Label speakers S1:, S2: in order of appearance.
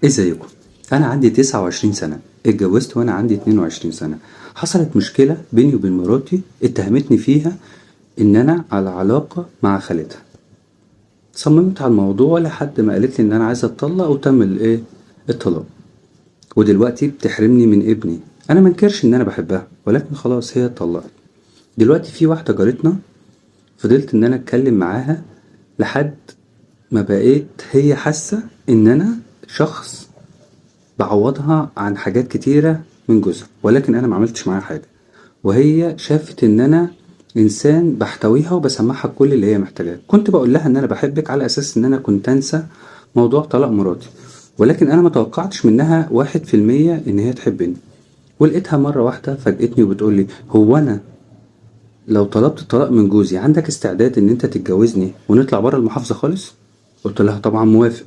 S1: ازيكم؟ انا عندي 29 سنة، اتجوزت وانا عندي 22 سنة. حصلت مشكلة بيني وبين مراتي، اتهمتني فيها ان انا على علاقة مع خالتها. صممت على الموضوع لحد ما قالت لي ان انا عايزة اتطلق، وتم الطلاق. ودلوقتي بتحرمني من ابني. انا منكرش ان انا بحبها، ولكن خلاص هي اتطلقت. دلوقتي في واحدة جارتنا، فضلت ان انا اتكلم معاها لحد ما بقيت هي حاسة ان انا شخص بعوضها عن حاجات كتيرة من جوزها، ولكن انا ما عملتش معاها حاجة. وهي شافت ان انا انسان بحتويها وبسمعها كل اللي هي محتاجاه. كنت بقول لها ان انا بحبك على اساس ان انا كنت انسى موضوع طلاق مراتي، ولكن انا ما توقعتش منها 1% ان هي تحبني. ولقيتها مرة واحدة فاجأتني وبتقولي: هو انا لو طلبت الطلاق من جوزي عندك استعداد ان انت تتجوزني ونطلع بره المحافظة خالص؟ قلت لها طبعا موافق.